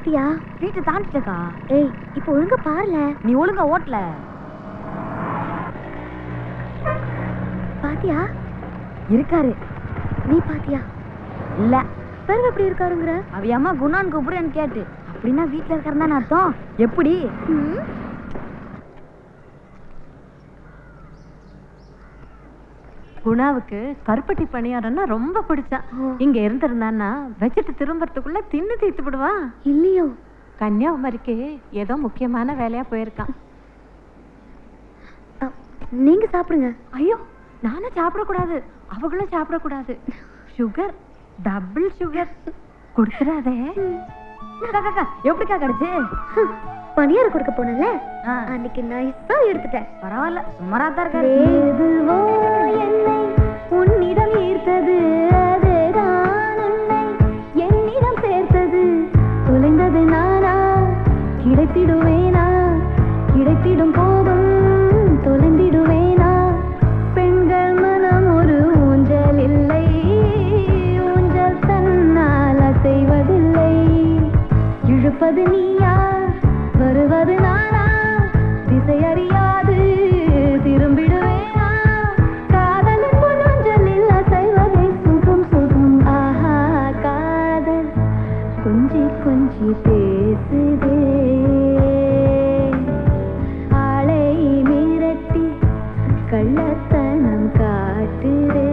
பாத்தியா? வீட்டை தாண்டிட்டக்கா. ஏய், இப்போ ஒழுங்கா பாருல. நீ ஒழுங்கா ஓட்டல. பாத்தியா? இருக்காரு. நீ பாத்தியா? இல்ல. பிறகு எப்படி இருக்காருங்கிற? அவ அம்மா குணான்னு கூப்பிடுறேன்னு கேட்டு. அப்படின்னா வீட்டுல இருக்காருன்னு அர்த்தம். எப்படி? குணாவுக்கு கருப்பட்டி பணியாரம்னா ரொம்ப பிடிச்சா. இங்க இருந்திருந்தான்னா வச்சுட்டு திரும்பறதுக்குள்ள தின்னு தீர்த்து விடுவான். இல்லையோ? கன்னியாகுமரிக்கு ஏதோ முக்கியமான வேலையா போயிருக்கான். நீங்க சாப்பிடுங்க. ஐயோ, நானும் சாப்பிடக்கூடாது, அவங்களும் சாப்பிடக்கூடாது. Sugar, double sugar. கொடுத்துறாதே. எப்படிக்கா கிடைச்சு? பணியாரம் கொடுக்க போனல, அன்னைக்கு நைஸா எடுத்துட்டேன். பரவாயில்ல, சுமாரா தான் இருக்காரு. உன்னிடம் ஈர்த்தது அதுதான் உன்னை என்னிடம் சேர்த்தது. தொலைந்தது நானா, கிடைத்திடுவேனா, கிடைத்திடும் போதும் தொலைந்திடுவேனா. பெண்கள் மனம் ஒரு ஊஞ்சல் இல்லை, ஊஞ்சல் தன்னால் அசைவதில்லை. இழுப்பது நீயா, வருவது நானா, திசை அறியாது திரும்பிடுவேனா. காதலின் ஊஞ்சலில் அசைவதை சுகம் சுகம். ஆஹா, காதல் கொஞ்சி கொஞ்சி பேசுதே, ஆளை மிரட்டி கள்ளத்தனம் காட்டுதே.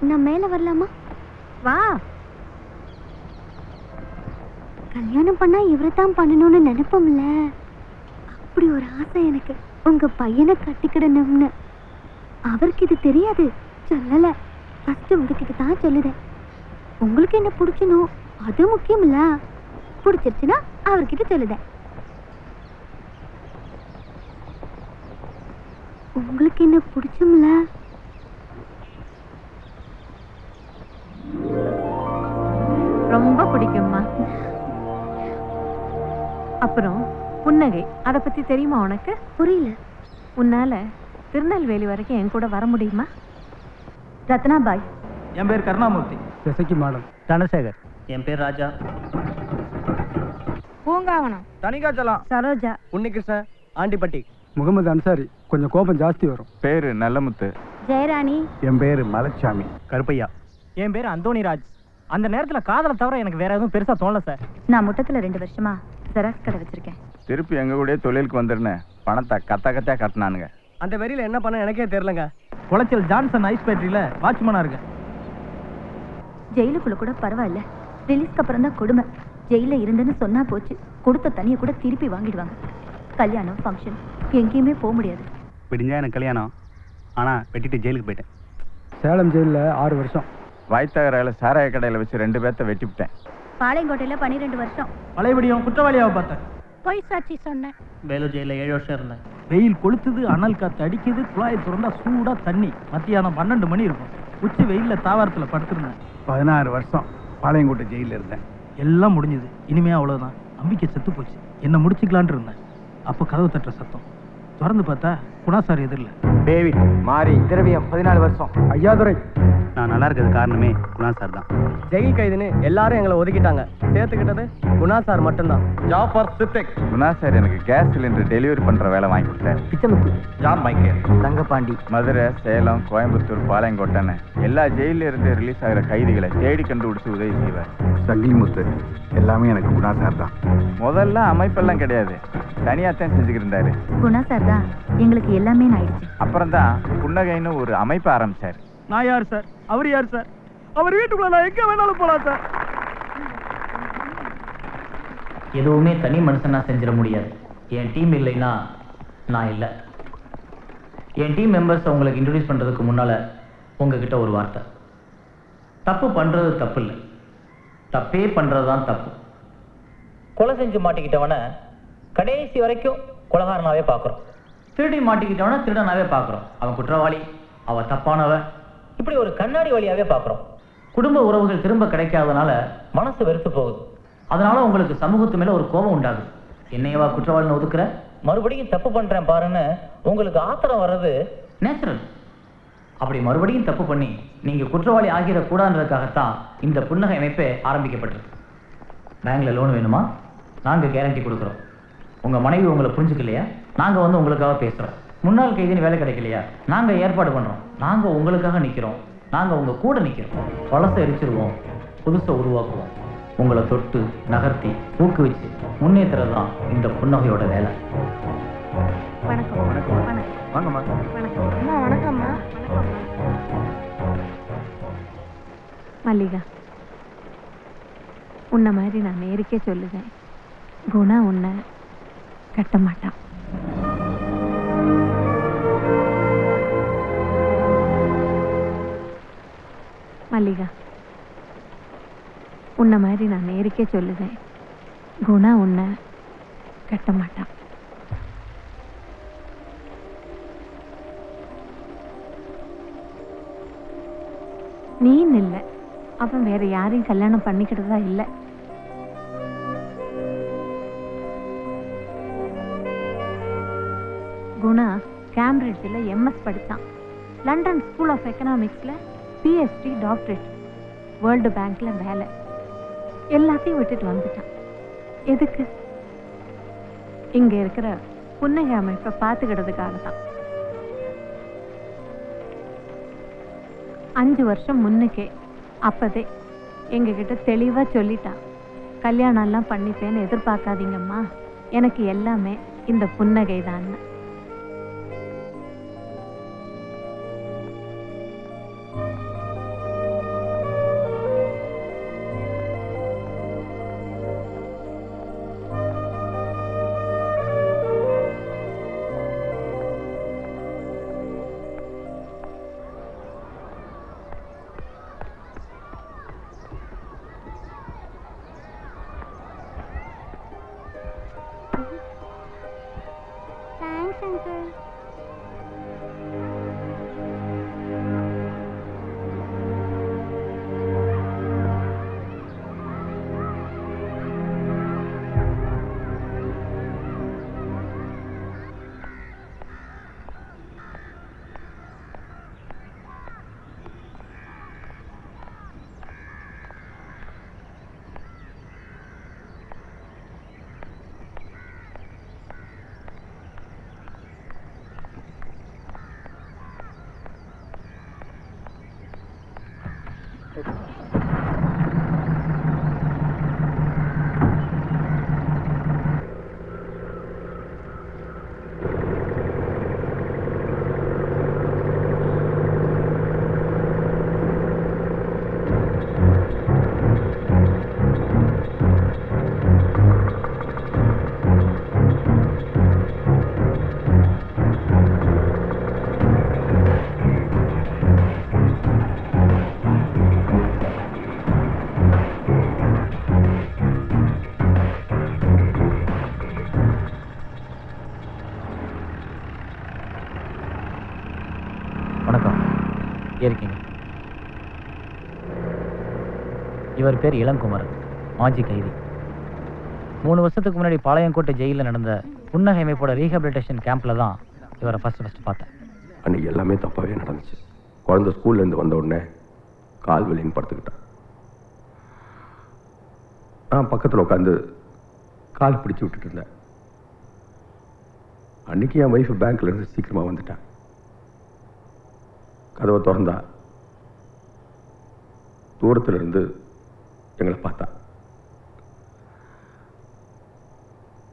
நான் மேல வரலாமா? வா. கல்யாணம் பண்ணா இவரைத்தான் பண்ணணும்னு நினைப்போம்ல, அப்படி ஒரு ஆசை எனக்கு. உங்க பையனை கட்டிக்கிடணும்னு. அவருக்கு இது தெரியாது, சொல்லல. ஃபர்ஸ்ட் உங்ககிட்ட தான் சொல்லுதேன். உங்களுக்கு என்ன பிடிச்சணும் அது முக்கியம் இல்ல. பிடிச்சிருச்சுன்னா அவர்கிட்ட சொல்லுதேன். உங்களுக்கு என்ன பிடிச்சும்ல? ரொம்ப பிடிக்கும்மா. அப்புறம் புன்னகை, அத பத்தி தெரியுமா உனக்கு? புரியல. உன்னால திருநெல்வேலி வரைக்கும் என் கூட வர முடியுமா? ரத்னாபாய். என் பேர் கருணாமூர்த்தி. ஜெசக்கி மாடல். தனசேகர். என் பேர் ராஜா. பூங்காவனம். தனிகாச்சலம். சரோஜா. உன்னிகிருஷ்ணன். ஆண்டிப்பட்டி. முகமது அன்சாரி. கொஞ்சம் கோபம் ஜாஸ்தி வரும். பேரு நல்லமுத்து. ஜெயராணி. என் பேரு மலைச்சாமி. கருப்பையா. என் பேர் அந்தோணிராஜ். அந்த நேரத்துல காதலை தவிர எனக்கு வேற எதுவும் பெருசா தோணல சார். நான் முட்டத்துல 2 வருஷமா ஜெராக்ஸ் கடை வச்சிருக்கேன். திருப்பி எங்க கூட தொழிலுக்கு வந்துருன்னு பணத்தை கத்தா கட்டினானுங்க. அந்த வரியில என்ன பண்ண எனக்கே தெரியலங்க. குளச்சல் ஜான்சன் ஐஸ் ஃபேக்டரியில வாட்ச்மேனா இருக்கேன். ஜெயிலுக்குள்ள கூட பரவாயில்ல, ரிலீஸ்க்கு அப்புறம் தான் கொடுமை. ஜெயில இருந்துன்னு சொன்னா போச்சு, கொடுத்த தண்ணியை கூட திருப்பி வாங்கிடுவாங்க. கல்யாணம் ஃபங்க்ஷன் எங்கேயுமே போக முடியாது. விடிஞ்சா எனக்கு கல்யாணம், ஆனா வெட்டிட்டு ஜெயிலுக்கு போயிட்டேன். சேலம் ஜெயிலில் 6 வருஷம். வாய்த்தகரையில் சாராய கடையில் வச்சு 2 பேர்த்த வெட்டிவிட்டேன். பாளையங்கோட்டையில 12 வருஷம். பழையபடியும் குற்றவாளியாவை பார்த்தேன். பொய் சாட்சி சொன்னேன். வேலூர் ஜெயில 7 வருஷம் இருந்தேன். வெயில் கொளுத்துது, அனல் காத்து அடிக்குது, குழாயை திறந்தா சூடா தண்ணி. மத்தியானம் 12 மணி இருக்கும். உச்சி வெயில்ல தாவாரத்துல படுத்திருந்தேன். 16 வருஷம் பாளையங்கோட்டை ஜெயிலில் இருந்தேன். எல்லாம் முடிஞ்சது, இனிமே அவ்வளவுதான். நம்பிக்கை செத்து போச்சு. என்ன முடிச்சுக்கலான் இருந்தேன். அப்போ கதவு தட்டுற சத்தம். திறந்து பார்த்தா குணாசார் எதிரில். டேவிட் மாறி. திரவியம் 14 வருஷம். ஐயாதுரை. நான் நல்லா இருக்கிறது காரணமே குணாசார் தான். ஜெயில் கைதுன்னு எல்லாரும் எங்களை ஒதுக்கிட்டாங்க. சேர்த்துக்கிட்டது குணாசார் மட்டும்தான். ஜாஃபர் சித்திக். குணா சார் எனக்கு கேஸ் சிலிண்டர் டெலிவரி பண்ற வேலை வாங்கி கொடுத்தாரு. பிச்சமுத்து. John Michael. தங்கப்பாண்டி. மதுரை, சேலம், கோயம்புத்தூர், பாளையங்கோட்டைன்னு எல்லா ஜெயில இருந்து ரிலீஸ் ஆகிற கைதிகளை தேடி கண்டுபிடிச்சு உதவி செய்வார். சங்கிலிமுத்து. எல்லாமே எனக்கு குணாசார் தான். முதல்ல அமைப்பெல்லாம் கிடையாது, தனியாத்தான் செஞ்சுக்கிட்டு இருந்தாரு. குணா சார் தான் எங்களுக்கு எல்லாமே ஆயிடுச்சு. அப்புறம் தான் புன்னகைன்னு ஒரு அமைப்பு ஆரம்பிச்சாரு. நான் யார் சார்? அவர் யார் சார்? அவர் வீட்டுக்குள்ள நான் எங்க வேணாலும் போலாம் சார். எதுவுமே தனி மனுஷனா செஞ்சிட முடியாது. என் டீம் இல்லைன்னா நான் இல்லை. என் டீம் மெம்பர்ஸ் உங்களுக்கு இன்ட்ரடியூஸ் பண்ணுறதுக்கு முன்னால் உங்ககிட்ட ஒரு வார்த்தை. தப்பு பண்ணுறது தப்பு இல்லை, தப்பே பண்ணுறது தான் தப்பு. கொலை செஞ்சு மாட்டிக்கிட்டவனை கடைசி வரைக்கும் கொலைகாரனாவே பார்க்குறோம். திருடி மாட்டிக்கிட்டவனை திருடனாவே பார்க்குறோம். அவன் குற்றவாளி, அவன் தப்பானவன், இப்படி ஒரு கண்ணாடி வழியாவே பார்க்குறோம். குடும்ப உறவுகள் திரும்ப கிடைக்காதனால மனசு வெறுத்து போகுது. அதனால உங்களுக்கு சமூகத்து மேல ஒரு கோபம் உண்டாகுது. என்னையவா குற்றவாளின்னு ஒதுக்குற, மறுபடியும் தப்பு பண்றேன் பாருன்னு உங்களுக்கு ஆத்திரம் வர்றது நேச்சுரல். அப்படி மறுபடியும் தப்பு பண்ணி நீங்கள் குற்றவாளி ஆகிடக்கூடாதுன்றதுக்காகத்தான் இந்த புன்னகை அமைப்பே ஆரம்பிக்கப்பட்டிருக்கு. பேங்க்ல லோன் வேணுமா? நாங்கள் கேரண்டி கொடுக்குறோம். உங்கள் மனைவி உங்களை புரிஞ்சுக்கலையா? நாங்கள் வந்து உங்களுக்காக பேசுகிறோம். முன்னாள் கைதின்னு வேலை கிடைக்கலையா? நாங்கள் ஏற்பாடு பண்ணுறோம். நாங்கள் உங்களுக்காக நிற்கிறோம். நாங்கள் உங்கள் கூட நிற்கிறோம். பழசை எரிச்சிருவோம், புதுசை உருவாக்குவோம். உங்களை தொட்டு நகர்த்தி ஊக்குவிச்சு முன்னேற்றுறது தான் இந்த புன்னகையோட வேலை. வணக்கம். வணக்கம். வணக்கம். வாங்கம்மா. வணக்கம். அம்மா வணக்கம்மா. மல்லிகா, உன்னை மாதிரி நான் நேருக்கே சொல்லுவேன், குணா உன்னை கட்ட மாட்டான். மல்லிகா, உன்னை மாதிரி நான் நேருக்கே சொல்லுவேன், குணா உன்னை கட்ட மாட்டான். நீன்னு இல்லை, அவன் வேற யாரையும் கல்யாணம் பண்ணிக்கிட்டதா இல்லை. குணா கேம்பிரிட்ஜில் எம்எஸ் படித்தான். லண்டன் ஸ்கூல் ஆஃப் எக்கனாமிக்ஸில் பிஎஸ்டி டாக்டரேட். வேர்ல்டு பேங்க்ல வேலை. எல்லாத்தையும் விட்டுட்டு வந்துட்டான். எதுக்கு? இங்க இருக்கிற புன்னகை அமைப்பை பார்த்துக்கிட்டதுக்காக தான். 5 வருஷம் முன்னுக்கே அப்பதே எங்ககிட்ட தெளிவா சொல்லிட்டான், கல்யாணம் எல்லாம் பண்ணிப்பேன்னு எதிர்பார்க்காதீங்கம்மா, எனக்கு எல்லாமே இந்த புன்னகை தான். Thanks uncle. வணக்கம். இருக்கீங்க? இவர் பேர் இளங்குமரன், மாஜி கைதி. 3 வருஷத்துக்கு முன்னாடி பாளையங்கோட்டை ஜெயிலில் நடந்த புன்னகை அமைப்போட ரீஹபிலிட்டேஷன் கேம்ப்ல தான் இவரை ஃபர்ஸ்ட் பார்த்தேன். அன்னைக்கு எல்லாமே தப்பாகவே நடந்துச்சு. குழந்தை ஸ்கூல்லேருந்து வந்த உடனே கால் வலின்னு படுத்துக்கிட்டான். நான் பக்கத்தில் உட்காந்து கால் பிடிச்சி விட்டுட்டு இருந்தேன். அன்னைக்கு என் ஒய்ஃபு பேங்க்லேருந்து சீக்கிரமாக வந்துட்டான். கதவை திறந்தா தூரத்தில் இருந்து எங்களை பார்த்தா.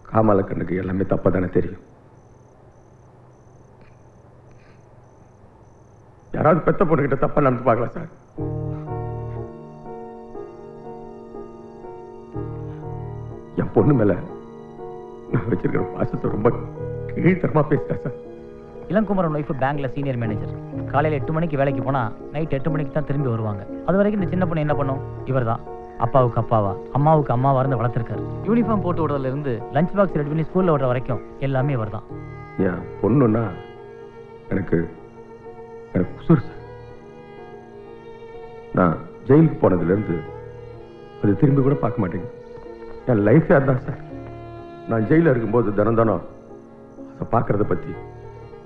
காமால கண்ணுக்கு எல்லாமே தப்பாக தானே தெரியும். யாராவது பெத்த பொண்ணுகிட்ட தப்பா நடந்து பார்க்கலாம் சார். என் பொண்ணு மேல நான் வச்சிருக்கிற பாசத்தை ரொம்ப கீழ்த்தரமா பேசிட்டேன் சார். இளங்குமரன் ஒய்ஃபு பேங்க்ல சீனியர் மேனேஜர். காலையில் 8 மணிக்கு வேலைக்கு போனா நைட் 8 மணிக்கு தான் திரும்பி வருவாங்க. அது வரைக்கும் இந்த சின்ன பொண்ணு என்ன பண்ணும்? இவர் தான் அப்பாவுக்கு அப்பாவா அம்மாவுக்கு அம்மாவா இருந்து வளர்த்துருக்காரு. யூனிஃபார்ம் போட்டு விடுறதுல இருந்து லஞ்ச் பாக்ஸ் ரெடி பண்ணி ஸ்கூல்ல விடுற வரைக்கும் எல்லாமே இவர் தான். என் பொண்ணுன்னா எனக்கு உசுறு சார். நான் ஜெயிலுக்கு போனதுலேருந்து அது திரும்பி கூட பார்க்க மாட்டேங்க. என் லைஃபே அதுதான் சார். நான் ஜெயிலில் இருக்கும்போது தினம் அதை பார்க்கறத பற்றி,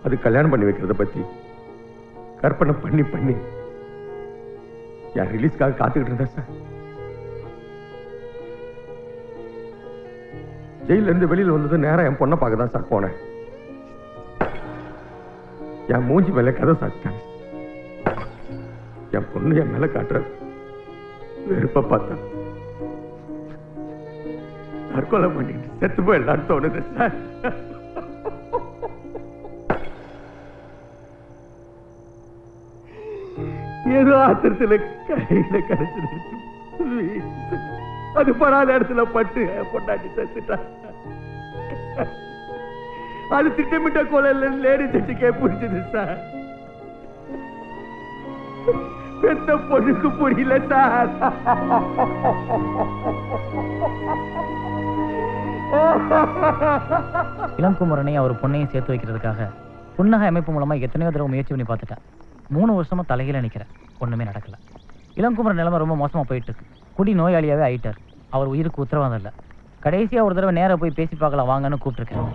அது கல்யாணம் பண்ணி வைக்கிறத பற்றி கற்பனை பண்ணி பண்ணி என் ரிலீஸ்க்காக காத்துக்கிட்டு இருந்தேன் சார். ஜெயில இருந்து வெளியில் வந்தது நேரம் என் பொண்ணை பார்க்க தான் சார் போனேன். என் மூஞ்சி மேல கதை சாப்பிட்டாங்க. என் பொண்ணு என் மேல காட்டுற வெறுப்ப பார்த்தா தற்கொலை பண்ணிட்டு செத்து போயிடலான்னு தோணுது சார். ஏதோ ஆத்திரத்துல கையில கிடைச்சது அது படாத இடத்துல பட்டு பொண்டாட்டி செத்துட்டா. அது திட்டமிட்ட கொலையில லேடி சட்டிக்கே புரிஞ்சது சார். பெத்த பொண்ணுக்கு புரியல சார். இளங்குமரனை அவர் பொண்ணையும் சேர்த்து வைக்கிறதுக்காக புன்னகை அமைப்பு மூலமா எத்தனையோ தடவை முயற்சி பண்ணி பார்த்துட்டேன். 3 வருஷமா தலைகீழ நிக்கிறேன், ஒண்ணுமே நடக்கல. இளங்குமரன் நிலைமை ரொம்ப மோசமா போயிட்டு இருக்கு. குடி நோயாளியாவே ஆயிட்டார். அவர் உயிருக்கு உத்தரவாதம் இல்லை. கடைசியா ஒரு தடவை நேரா போய் பேசி பார்க்கலாம் வாங்கன்னு கூப்பிட்டுருக்கேன்.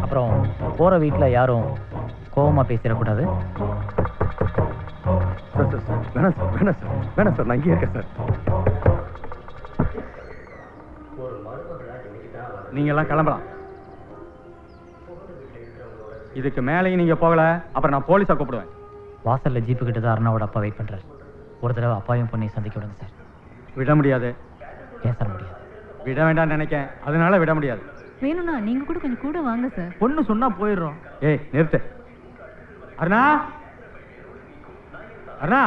அப்புறம் போற வீட்டுல யாரும் கோபமா பேசிடக்கூடாது. வேணாம் சார், வேணாம் சார், வேணாம் சார், நான் இங்கே இருக்கேன் சார். நீங்க எல்லாம் கிளம்பலாம். இதுக்கு மேலேயும் நீங்க போகல, அப்புறம் நான் போலீஸை கூப்பிடுவேன். வாசல்ல ஜீப்பு கிட்ட தான் அருணாவோட அப்பா வெயிட் பண்றாரு. ஒரு தடவை அப்பாவையும் பொண்ணையும் சந்திக்க விடுங்க சார். விட முடியாது. ஏன் சார் முடியாது? விட வேண்டாம்னு நினைக்கேன், அதனால விட முடியாது. வேணும்னா நீங்க கூட கொஞ்சம் கூட வாங்க சார். பொண்ணு சொன்னா போயிடுறோம். ஏய் நிறுத்து. அருணா, அருணா,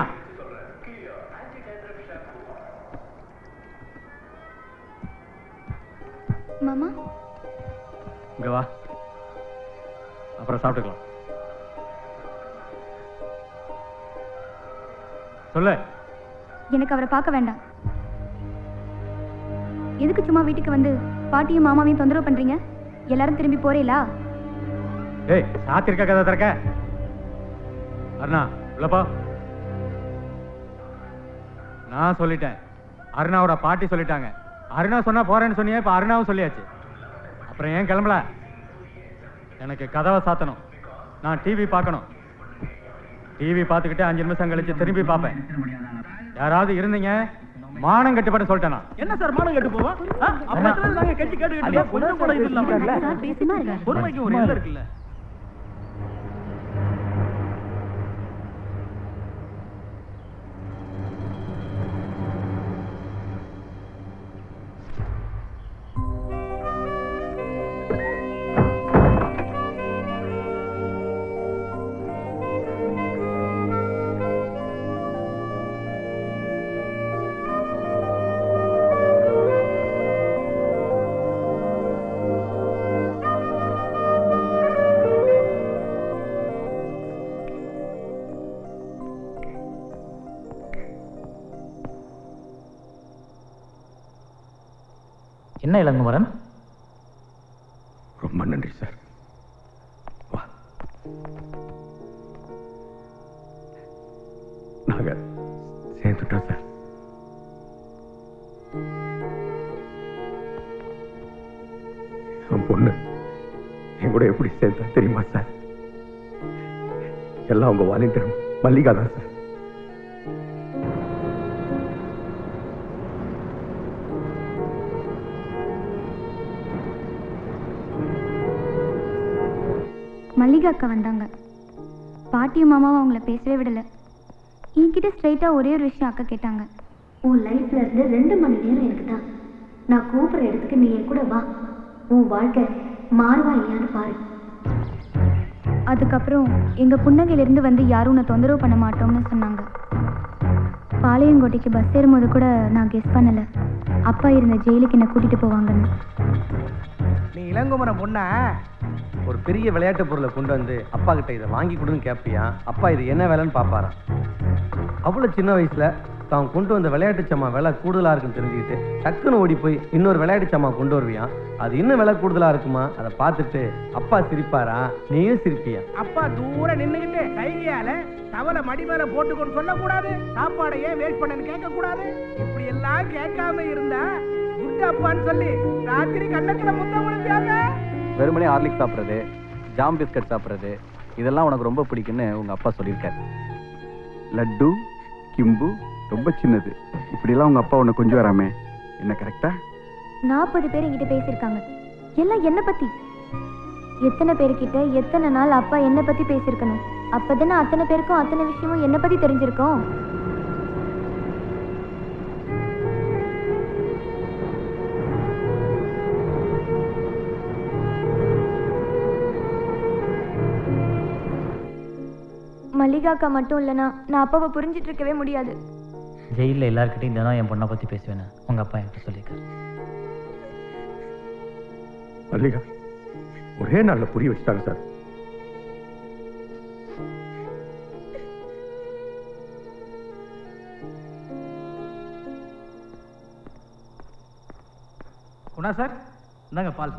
மாமா இங்க வா, அப்புறம் சாப்பிட்டுக்கலாம். சொல்லு. எனக்கு அவரை பார்க்க வேண்டாம். எதுக்கு சும்மா வீட்டுக்கு வந்து பாட்டியும் மாமாவையும் தொந்தரவு பண்றீங்க? எல்லாரும் திரும்பி போறீங்களா? ஏய் சாத்திருக்க கதை திறக்க. அருணா உள்ளப்பா. நான் சொல்லிட்டேன், அருணாவோட பாட்டி சொல்லிட்டாங்க. அருணா சொன்னா போறேன்னு சொன்னியே, இப்ப அருணாவும் சொல்லியாச்சு. அப்புறம் ஏன் கிளம்பல? எனக்கு கதவை சாத்தணும். நான் டிவி பார்க்கணும். டிவி பார்த்துக்கிட்டு 5 நிமிஷம் கழிச்சு திரும்பி பார்ப்பேன். யாராவது இருந்தீங்க மானம் கட்டுப்பட்டு சொல்லிட்டேனா? என்ன சார் மானம் கட்டு போவோம்? நாங்க கட்டி கேட்டுக்கிட்டு கொஞ்சம் கூட இது இல்லாம பொறுமைக்கு ஒரு எல்லை இருக்குல்ல. என்ன இளங்குமரன்? ரொம்ப நன்றி சார். வா, நாங்க சேர்ந்துட்டோம் சார். என் பொண்ணு என் கூட எப்படி சேர்ந்தா தெரியுமா சார்? எல்லாம் உங்க வாலண்டியர் மல்லிகா தான் சார். மல்லிகா அக்கா வந்தாங்க. பாட்டியும் மாமாவும் அவங்கள பேசவே விடல. என்கிட்ட ஸ்ட்ரைட்டா ஒரே ஒரு விஷயம் அக்கா கேட்டாங்க. உன் லைஃப்ல இருந்து 2 மணி நேரம் எனக்கு தான். நான் கூப்பிடுற இடத்துக்கு நீ என் கூட வா. உன் வாழ்க்கை மாறுவா இல்லையான்னு பாரு. அதுக்கப்புறம் எங்க புன்னகையிலிருந்து வந்து யாரும் உன்னை தொந்தரவு பண்ண மாட்டோம்னு சொன்னாங்க. பாளையங்கோட்டைக்கு பஸ் ஏறும்போது கூட நான் கெஸ் பண்ணல அப்பா இருந்த ஜெயிலுக்கு என்னை கூட்டிட்டு போவாங்கன்னு. நீ இளங்குமரன் பொண்ணா ஒரு பெரிய விளையாட்டு பொருளை கொண்டு வந்து அப்பா கிட்ட இதை வாங்கி கொடுன்னு கேட்பியா? அப்பா இது என்ன வேலைன்னு பார்ப்பாராம். அவ்வளோ சின்ன வயசுல தான் கொண்டு வந்த விளையாட்டு சாமான் விலை கூடுதலாக இருக்குன்னு தெரிஞ்சுக்கிட்டு டக்குன்னு ஓடி போய் இன்னொரு விளையாட்டு சாமான் கொண்டு வருவியான். அது இன்னும் விலை கூடுதலாக இருக்குமா? அதை பார்த்துட்டு அப்பா சிரிப்பாரா, நீயும் சிரிப்பியா? அப்பா தூரம் நின்றுகிட்டு கையால தவளை மடி மேல போட்டுக்கொண்டு சொல்லக்கூடாது, சாப்பாடை ஏன் வேஸ்ட் பண்ணு கேட்க கூடாது. இப்படி எல்லாம் கேட்காம இருந்தா குட் அப்பான்னு சொல்லி ராத்திரி கண்ணத்துல முத்தம் முடிஞ்சாங்க. வெறுமனே ஹார்லிக்ஸ் சாப்பிட்றது, ஜாம் பிஸ்கட் சாப்பிட்றது இதெல்லாம் உனக்கு ரொம்ப பிடிக்குன்னு உங்க அப்பா சொல்லியிருக்காரு. லட்டு கிம்பு ரொம்ப சின்னது இப்படிலாம் உங்க அப்பா உன்னை கொஞ்சம் வராமே என்ன கரெக்டா? 40 பேர் என்கிட்ட பேசியிருக்காங்க, எல்லாம் என்ன பத்தி. எத்தனை பேர்கிட்ட எத்தனை நாள் அப்பா என்ன பத்தி பேசியிருக்கணும்? அப்பதானே அத்தனை பேருக்கும் அத்தனை விஷயமும் என்ன பத்தி தெரிஞ்சிருக்கும். மல்லிகாக்கா மட்டும் இல்லைன்னா நான் அப்பாவை புரிஞ்சிட்டு இருக்கவே முடியாது. ஜெயிலில் எல்லாருக்கிட்டையும் தினம் என் பொண்ணை பற்றி பேசுவேன்னு உங்கள் அப்பா என்கிட்ட சொல்லியிருக்காரு. மல்லிகா ஒரே நாள்ல புரிய வச்சுட்டாங்க சார். குணா சார், இந்தாங்க பால்.